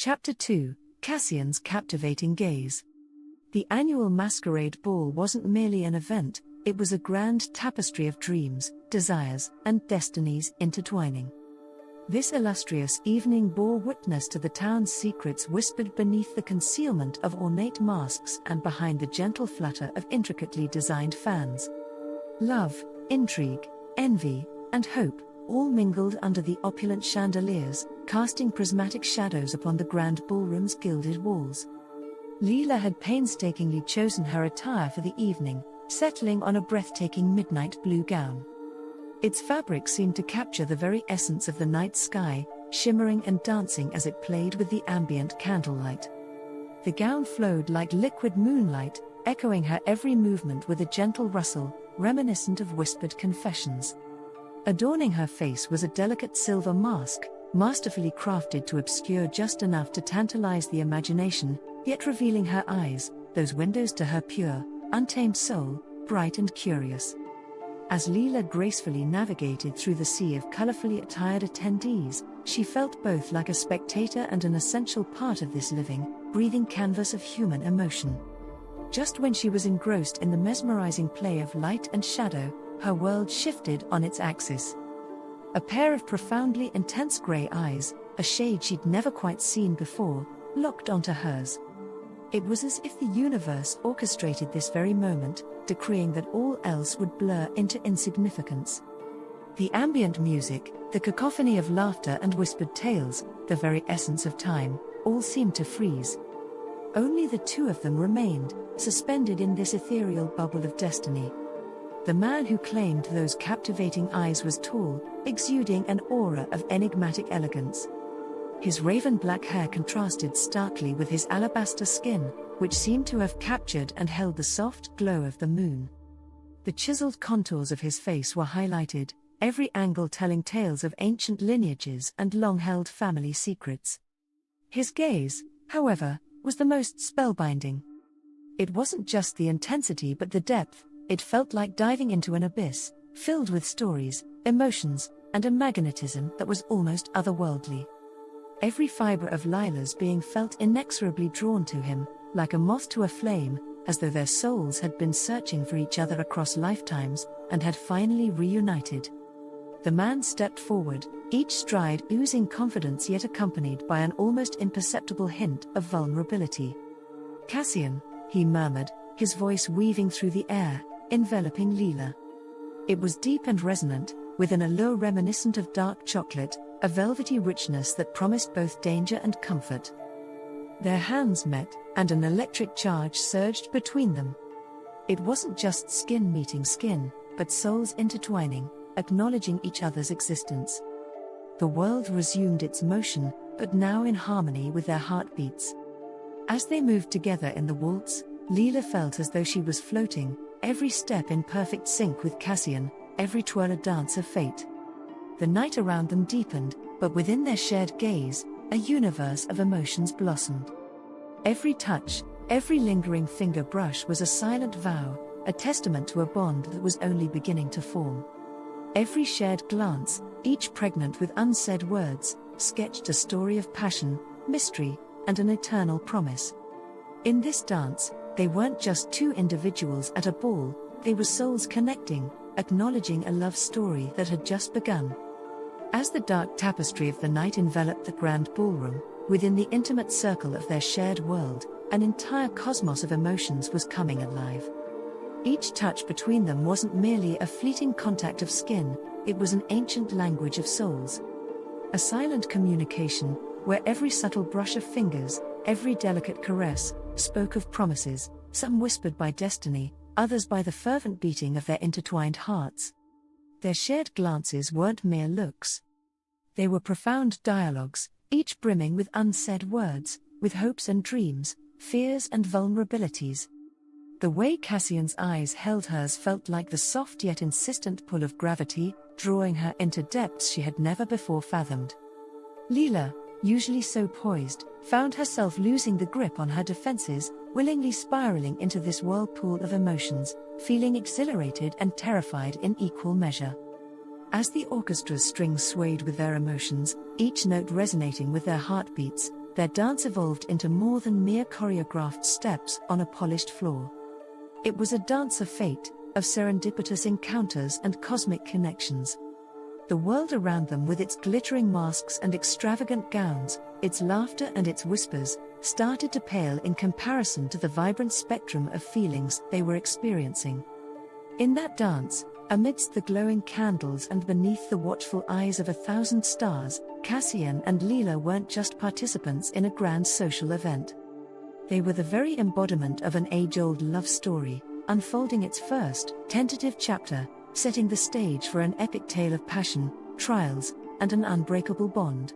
Chapter 2: Cassian's Captivating Gaze. The annual masquerade ball wasn't merely an event, it was a grand tapestry of dreams, desires, and destinies intertwining. This illustrious evening bore witness to the town's secrets whispered beneath the concealment of ornate masks and behind the gentle flutter of intricately designed fans. Love, intrigue, envy, and hope, all mingled under the opulent chandeliers, casting prismatic shadows upon the grand ballroom's gilded walls. Lila had painstakingly chosen her attire for the evening, settling on a breathtaking midnight blue gown. Its fabric seemed to capture the very essence of the night sky, shimmering and dancing as it played with the ambient candlelight. The gown flowed like liquid moonlight, echoing her every movement with a gentle rustle, reminiscent of whispered confessions. Adorning her face was a delicate silver mask, masterfully crafted to obscure just enough to tantalize the imagination, yet revealing her eyes, those windows to her pure, untamed soul, bright and curious. As Lila gracefully navigated through the sea of colorfully attired attendees, she felt both like a spectator and an essential part of this living, breathing canvas of human emotion. Just when she was engrossed in the mesmerizing play of light and shadow, her world shifted on its axis. A pair of profoundly intense grey eyes, a shade she'd never quite seen before, locked onto hers. It was as if the universe orchestrated this very moment, decreeing that all else would blur into insignificance. The ambient music, the cacophony of laughter and whispered tales, the very essence of time, all seemed to freeze. Only the two of them remained, suspended in this ethereal bubble of destiny. The man who claimed those captivating eyes was tall, exuding an aura of enigmatic elegance. His raven-black hair contrasted starkly with his alabaster skin, which seemed to have captured and held the soft glow of the moon. The chiseled contours of his face were highlighted, every angle telling tales of ancient lineages and long-held family secrets. His gaze, however, was the most spellbinding. It wasn't just the intensity but the depth. It felt like diving into an abyss, filled with stories, emotions, and a magnetism that was almost otherworldly. Every fiber of Lila's being felt inexorably drawn to him, like a moth to a flame, as though their souls had been searching for each other across lifetimes, and had finally reunited. The man stepped forward, each stride oozing confidence yet accompanied by an almost imperceptible hint of vulnerability. "Cassian," he murmured, his voice weaving through the air, enveloping Lila. It was deep and resonant, with an allure reminiscent of dark chocolate, a velvety richness that promised both danger and comfort. Their hands met, and an electric charge surged between them. It wasn't just skin meeting skin, but souls intertwining, acknowledging each other's existence. The world resumed its motion, but now in harmony with their heartbeats. As they moved together in the waltz, Lila felt as though she was floating, every step in perfect sync with Cassian, every twirl a dance of fate. The night around them deepened, but within their shared gaze, a universe of emotions blossomed. Every touch, every lingering finger brush was a silent vow, a testament to a bond that was only beginning to form. Every shared glance, each pregnant with unsaid words, sketched a story of passion, mystery, and an eternal promise. In this dance, they weren't just two individuals at a ball, they were souls connecting, acknowledging a love story that had just begun. As the dark tapestry of the night enveloped the grand ballroom, within the intimate circle of their shared world, an entire cosmos of emotions was coming alive. Each touch between them wasn't merely a fleeting contact of skin, it was an ancient language of souls. A silent communication, where every subtle brush of fingers, every delicate caress, spoke of promises, some whispered by destiny, others by the fervent beating of their intertwined hearts. Their shared glances weren't mere looks. They were profound dialogues, each brimming with unsaid words, with hopes and dreams, fears and vulnerabilities. The way Cassian's eyes held hers felt like the soft yet insistent pull of gravity, drawing her into depths she had never before fathomed. Lila, usually so poised, found herself losing the grip on her defenses, willingly spiraling into this whirlpool of emotions, feeling exhilarated and terrified in equal measure. As the orchestra's strings swayed with their emotions, each note resonating with their heartbeats, Their dance evolved into more than mere choreographed steps on a polished floor. It was a dance of fate, of serendipitous encounters and cosmic connections. The world around them, with its glittering masks and extravagant gowns, its laughter and its whispers, started to pale in comparison to the vibrant spectrum of feelings they were experiencing. In that dance, amidst the glowing candles and beneath the watchful eyes of 1,000 stars, Cassian and Lila weren't just participants in a grand social event. They were the very embodiment of an age-old love story, unfolding its first, tentative chapter, setting the stage for an epic tale of passion, trials, and an unbreakable bond.